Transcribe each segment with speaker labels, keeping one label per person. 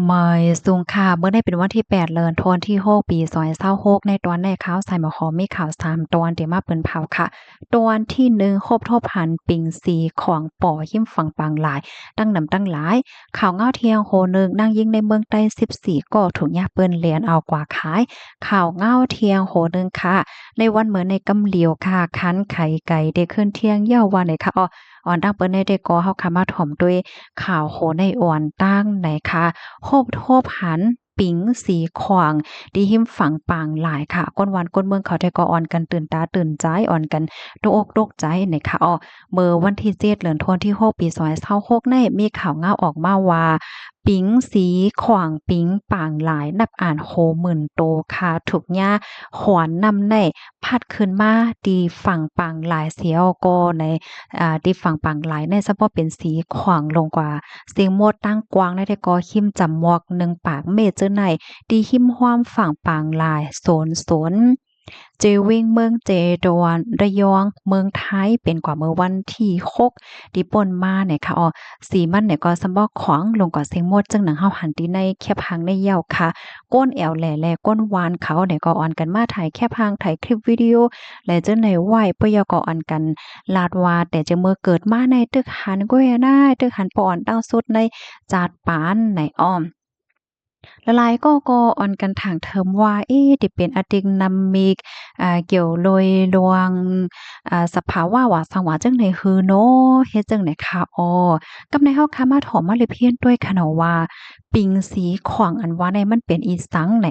Speaker 1: เมยสูงค่ะเมื่อได้เป็นวันที่8เดือนธันวาคมที่6ปี2026ในตอนในข่าวใส่หมอขอมีข่าว3ตอนที่มาเปิ้นเผาค่ะตอนที่1ครบทบหันปิงสีของป่อหิมฝั่งปางหลายตั้งนำตั้งหลายข่าวเงาเที่ยงโหนึงนางยิงในเมืองใต้14ก็ถูกยาเปิ้นเลียนเอากว่าขายข่าวเงาเที่ยงโหนึงค่ะในวันเหมือนในกำเหลียวค่ะคันไข่ไก่ได้ขึ้นเที่ยงเย้าว่าไหนค่ะอ่อนตั้งเปิ้นได้ก็เฮาค่ะมาถ่อมด้วยข่าวโหในอ่อนตั้งไหนคะโฮบโทบหันปิงสีขวางดีหิมฝังปางหลายค่ะก้นวันก้นเมืองเขาได้ก็อ่อนกันตื่นตาตื่นใจอ่อนกันตกอกตกใจในค่ะเมื่อวันที่7เดือนธันวาคมที่6ปี2026ในมีข่าวเงาออกมาว่าปิงสีขวางปิงปางหลายนับอ่านโหมื่นโตค่ะถูกย่าขวานนำในพัดขึ้นมาดีฝั่งปางหลายเสียก็ในดีฝั่งปางหลายในเฉพาะเป็นสีขวางลงกว่าเสียงมดตั้งกวางได้แต่ก็ขิมจำมวก1ปากเมเจอร์ในดีหิมห้อมฝั่งปางหลายโสนเจวิงเมืองเจดวนระยองเมืองไทยเป็นกว่าเมื่อวันที่6ที่ป่นมาเนี่ยค่ะสีมันเนี่ยก็สำบอกขวางลงกว่าเสียงมดจังหนังเฮาหันที่ในแคบหางในเหย้าค่ะก้นแอวแหล่แลก้นวานเขาเนี่ยก็ออนกันมาถ่ายแคบหางถ่ายคลิปวิดีโอและจังไหนไหวปยก็ออนกันลาดว่าแต่จะเมื่อเกิดมาในตึกหันก้อยได้ตึกหันปอนตั้งสุดในจาดปานในอ้อม ละลายก็ออนกันถางเทิมว่าติเป็นอะติงนำมีเกี่ยวโดยดวงสภาวะว่าสังว่าจังได๋ฮือเนาะเฮ็ดจังได๋คะกับในเฮาค่ะมาถอมมาเลยเพี้ยนด้วยค่ะเนาะว่าปิงสีขวางอันว่าในมันเป็นอีสังไหน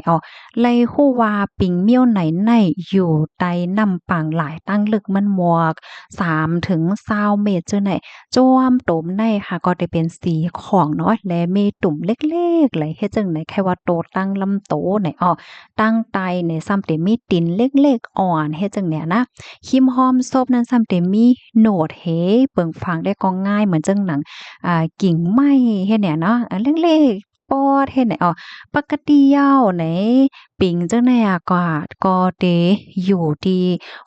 Speaker 1: ไลฮู้ว่าปิงเมี้ยวไหนในอยู่ใต้น้ำปางหลายตั้งลึกมันหมวก3ถึง20เมตรจังได๋จ้วมตมในค่ะก็ได้เป็นสีของเนาะและมีตุ่มเล็กๆไหลเฮ็ดจั่งใดแค่ว่าโตตั้งลำโตเนี่ยตั้งไตเนี่ยซ้ำแต่มีตินเล็กๆอ่อนเฮ็ดจั่งเนี่ยนะคิมหอมซบนั้นซ้ำแต่มีโหนดเฮเปิงฟังได้ก็ง่ายเหมือนจังหนังกิ่งไม้เฮ็ดเนี่ยเนาะอันเล็กๆปอดเฮ็ดเนี่ยปกติเหย้าไหนปิงจังใดก็เตอยู่ที่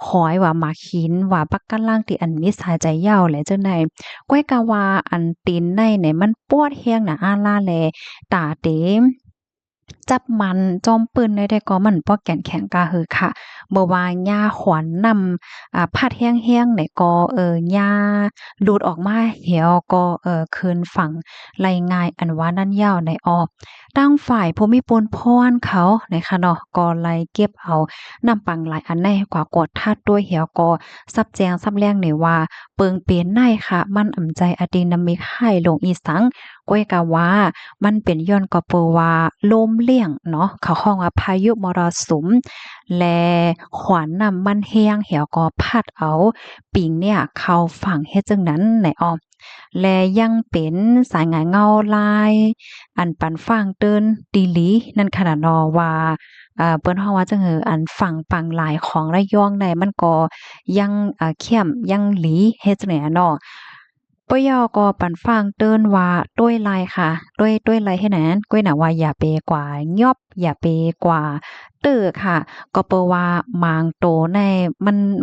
Speaker 1: หอยว่าหมากหินว่าปักกะลังที่อันมีสายใจเหย้าแหละจังใด ก้อยกะว่าอันตีนในเนี่ยมันปวดแฮงน่ะอาล่าแลตาเตจับมันจอมปืนได้แต่ก็มันบ่แก่นแข็งกะหือค่ะบ่ว่าหญ้าขวัญนำพัดแห้งๆเนี่ยก็หญ้าหลุดออกมาเหี่ยวก็คืนฝั่งไล่ง่ายอันว่านั้นยาวในตั้งฝ่ายภูมิพลพรเขานะคะเนาะก็ไล่เก็บเอานำปังหลายอันในกว่ากดทัดด้วยเหี่ยวก็ซับแจงซับแรงนี่ว่าเปิงเปลี่ยนในค่ะมันอำใจอะดินามิกให้ลงอีสังก้อยกะว่ามันเป็นย้อนก็เปอว่าลมเลี่ยงเนาะเขาฮ้องว่าพายุมรสุมและขวานนำมันแห้งเหี่ยวก็พัดเอาปิงเนี่ยเข้าฝั่งเฮ็ดจังนั้นไหนและยังเป็นสายหงายเงาลายอันปันฟังเติ้นตีหลีนั่นขนาดเนาะว่าเปิ้นฮ้องว่าจั่งอันฝั่งปังหลายของระยองได้มันก็ยังเข้มยังหลีเฮ็ดจั่งใดอะเนาะ ป้อยอก็ปันฟังเติ้นว่าต้วยลายค่ะต้วยลายเฮ็ดหยังก้อยน่ะว่าอย่าไปกว่าย่อบอย่าไปกว่าเตื้อค่ะก็เปอว่าหมางโตใน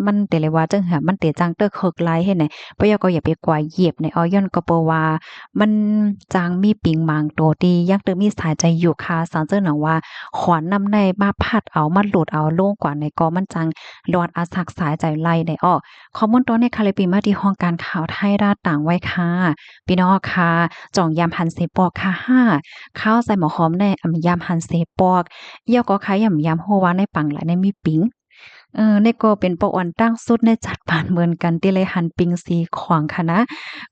Speaker 1: มันเตเลยว่าจังหะมันเตจังเตื้อเคิกลายเฮ็ดไหนป้อยอก็อย่าไปกว่าเหยียบในย้อนก็เปอว่ามันจางมีปิงหมางโตที่ยังตึมีสายใจอยู่ค่ะสังเจิ้นหนังว่าขวานนำในมาพัดเอามาหลุดเอาลงกว่าในก็มันจังรอดอาสักสายใจไล่ได้ข้อมูลตัวในคาลิปีมาที่ห้องการข่าวไทยราชต่างไว้ค่ะพี่น้องค่ะจ่องยามหันเสปอกค่ะข้าวใส่หมอหอมในยามหันเสปอกเอี่ยวก็ขายยำโฮว่าในปังหลายในมีปิงในก็เป็นปออ่อนตั้งสุดในจัดปานเหมือนกันที่เลยหันปิงสีขวางค่ะนะ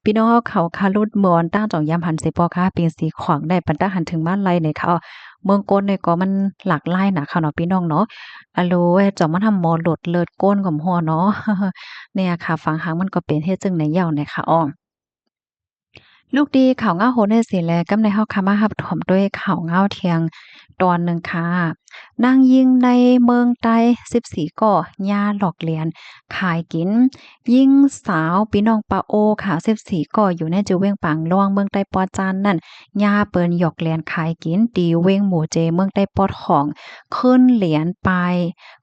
Speaker 1: พี่น้องเขาคารุดเมือนตั้งจ่องยามหันเสปอกค่ะปิงสีขวางได้ปันตั้งหันถึงบ้านไรเนี่ยค่ะเมืองก้นเนี่ยก็มันหลากหลายนะค่ะเนาะพี่น้องเนาะอะโลจ่องมันทำหมอหลดเลิศก้นกับหัวเนาะ เนี่ยค่ะฟังหางมันก็เป็นเฮ็ดจั่งใดเหย้าเนี่ยค่ะลูกดีข่าวเงาโหนได้สิแลกำในเฮาค่ะมารับถมด้วยข่าวเงาเที่ยงตอนหนึ่งค่ะ นางยิงในเมืองใต้14ก่อย่าหลอกเหรียญขายกินยิ่งสาวพี่น้องปาโอค่ะ14ก่อยู่ในจือเว้งปางล่วงเมืองใต้ปอจานนั่นย่าเปิ้นหยอกเหรียญขายกินตีเว้งหมู่เจเมืองใต้ปอดของขึ้นเหรียญไป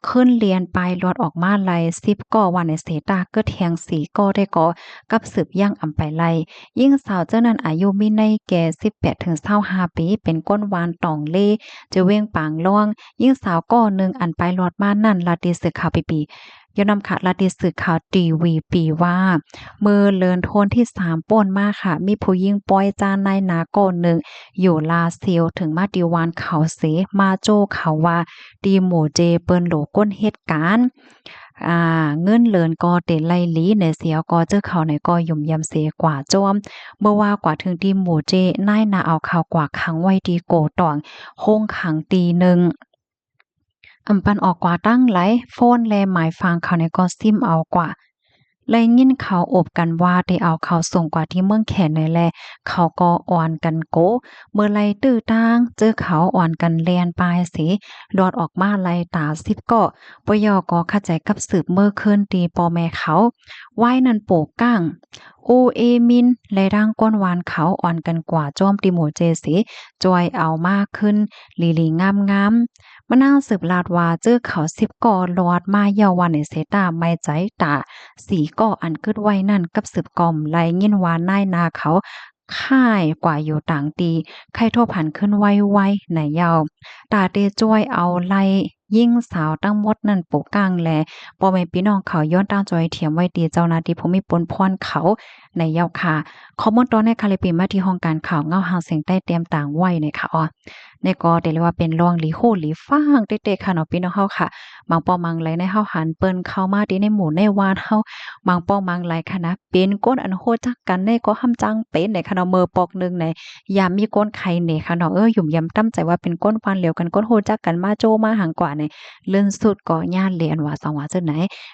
Speaker 1: ขึ้นเรียนไปลอดออกมาไล่10ก่อวันในเสตาก็แทง4ก่อได้ก่อกับสืบย่างอำไปไล่ยิ่งสาวเจ้านั้นอายุมีในแก่18ถึง25ปีเป็นก้นวานตองเล่จะเว้งปางล่วงยิ่งสาวก่อหนึ่งอันไปหลอดมานั่นลาติสึกข่าวปียอนำค่ะลาติสึกข่าวทีวีปีว่ามือเลินโทนที่3ป่นมาค่ะมีผู้หญิงปอยจานในนาก่อนหนึ่งอยู่ลาเซียวถึงมาดิวานเขาเสมาโจเขาว่าดีหมู่เจเปิ้นโหลก้นเหตุการณ์เงินเลินก็เตไลหลีในเสียวก็เจอเขาในก็ยุ่มยำเสกว่าจอมเมื่อว่ากว่าถึงที่หมู่เจนายนาเอาข่าวกว่าขังไว้ดีโกตองโค้งขังตีหนึ่งอำปันออกกว่าตั้งไหลโฟนแลหมายฟังเขาในก็ซิมเอากว่าเลยยินเขาอบกันว่าได้เอาเขาส่งกว่าที่เมืองแขนในแลเขาก็อ่อนกันโกเมื่อไลตื้อตางเจอเขาอ่อนกันแลนปลายสิดอดออกมาไลตา10ก็ปยอก็เข้าใจกับสืบเมื่อคืนตีปอแม่เขาไว้นั่นโปกก้างโอเอมินและร่างก้นวานเขาอ่อนกันกว่าจอมติหมูเจสิจอยเอามากขึ้นลีลีงามๆมานั่งสืบลาดว่าเจอเขา10ก่อลอดมาเยาวันในเสตาไม่ใจตาสีก่ออันกึดไว้นั่นกับสืบกอมไลยินวานนายนาเขาค่ายกว่าอยู่ต่างตีไข่โทผันขึ้นไว้ในเยาตาเตจ้อยเอาไล่ยิ่งสาวตั้งมดนั่นปกกลางแลปอแม่พี่น้องเขาย้อนตามจอยเถียมไว้ดีเจ้าหน้าที่ภูมิปนพรเขาในเยาค่ะข้อมูลตอนในคาลิปีมาที่ห้องการข่าวเงาหางเสียงใต้เตรียมต่างไว้ในค่ะอ๋อในก็ได้เรียกว่าเป็นรองหลีโหหลีฟ้างเต๊ะๆค่ะเนาะพี่น้องเฮาค่ะบางปอมังไหลในเฮาหันเปิ้นเข้ามาที่ในหมู่ในวานเฮาบางปอมังไหลค่ะนะเป็นก้นอันโหจักกันในก็ห้ำจังเป็นในค่ะเนาะมือปอกนึงในยามมีก้นไข่เนค่ะเนาะหยุ่มยำตั้มใจว่าเป็นก้นวานเหลวกันก้นโหจักกันมาโจมาหังกว่าในเลื่อนสุดก็ย่านเลียนว่าสังว่าจังไหน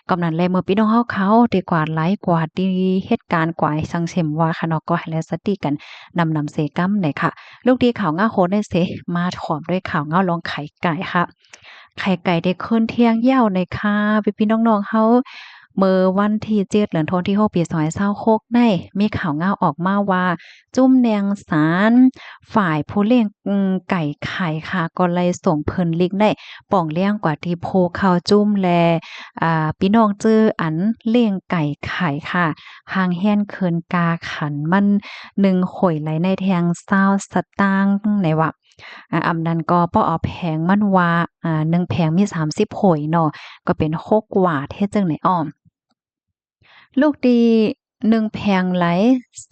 Speaker 1: กำนั้นแลเมื่อพี่น้องเฮาเขาดีกว่าหลายกว่าดีเหตุการณ์กว่าสังเข็มว่าค่ะเนาะก็ให้แลสติกันนำเสกัมในค่ะลูกดีข่าวง่าโหได้เสมาถอมด้วยข่าวง่าลองไข่ไก่ค่ะไข่ไก่ได้ขึ้นเที่ยงยาวในค่ะพี่ๆน้องๆเฮาเมื่อวันที่7เดือนธันวาคมปี2026ได้มีข่าวง่าออกมาว่าจุ้มแนงสารฝ่ายผู้เลี้ยงไก่ไข่ค่ะก็เลยส่งเพิ่นลิกได้ป่องเลี้ยงกว่าที่โพเข้าจุ้มแลพี่น้องจื้ออันเลี้ยงไก่ไข่ค่ะหางแฮ่นเคินกาขันมัน1ข่อยไหลในแทง20สตางค์ไหนว่าอำนั้นก็บ่เอาแพงมันว่า1แผงมี30โผยเนาะก็เป็น6หวาดเฮ็ดจั่งใดอ้อลูกดี1แผงไหล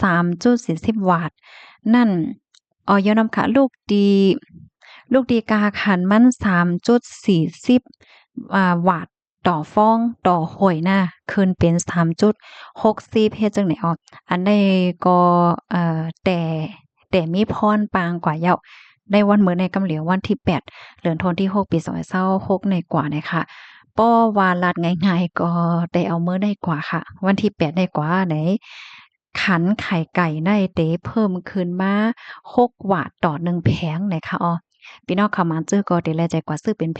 Speaker 1: 3.40 วาตต์นั่นย้อนนำค่ะลูกดีกาขันมัน3.40วาตต์ต่อฟองต่อถ้วยน่ะขึ้นเป็น3.60เฮ็ดจั่งใดอ้ออันใดก็แต่มีพรปางกว่าเย้าในวันมื้อในกำเหลียววันที่8เดือนธันวาคมปี2026ในกว่าเนี่ยค่ะป้อว่าลัดง่ายๆก็ได้เอามื้อได้กว่าค่ะวันที่8ได้กว่าไหนขันไข่ไก่ได้เตเพิ่มขึ้นมา6 วาตต์ต่อ1แผงไหนคะอ้อพี่น้องเขามาซื้อก็ได้แลใจกว่าซื้อเป็นแพ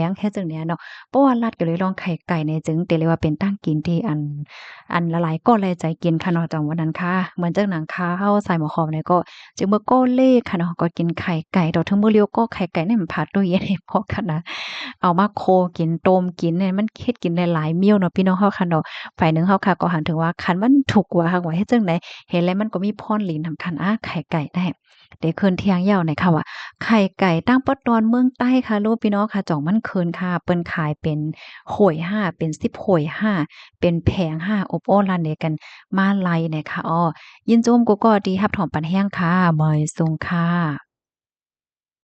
Speaker 1: งแค่จังเนี้ยเนาะเพราะว่ารัฐก็เลยลองไข่ไก่ในจึงได้เลยว่าเป็นตั้งกินที่อันละหลายก็แลใจกินค่ะเนาะจังวันนั้นค่ะเหมือนจังหนังคาเฮาใส่หมอหอมเนี่ยก็จึงเมื่อก็เล่ค่ะเนาะก็กินไข่ไก่ดอกถึงมื้อเลียวก็ไข่ไก่นี่มันผัดตู้เย็นให้พอค่ะนะเอามาโคกินต้มกินเนี่ยมันเฮ็ดกินได้หลายมื้อเนาะพี่น้องเฮาค่ะเนาะฝ่ายหนึ่งเฮาค่ะก็หันถึงว่าคันมันถูกกว่าหักว่าเฮ็ดจังได๋เห็นแล้วมันก็มีพรหลีนสำคัญไข่ไก่ได้ได้คืนเที่ยงยาวในค่ะว่าไข่ไก่ตั้งปอดอนเมืองใต้ค่ะลูกพี่น้องค่ะจ่องมันคืนค่ะเปิ้นขายเป็นโหย5เป็น10โหย5เป็นแผง5อบโอ้ลั่นเดกันมาไลเนี่ยค่ะอ้อยินโจมกูก็ดีรับถอมปันแห้งค่ะเหมยซุงค่ะ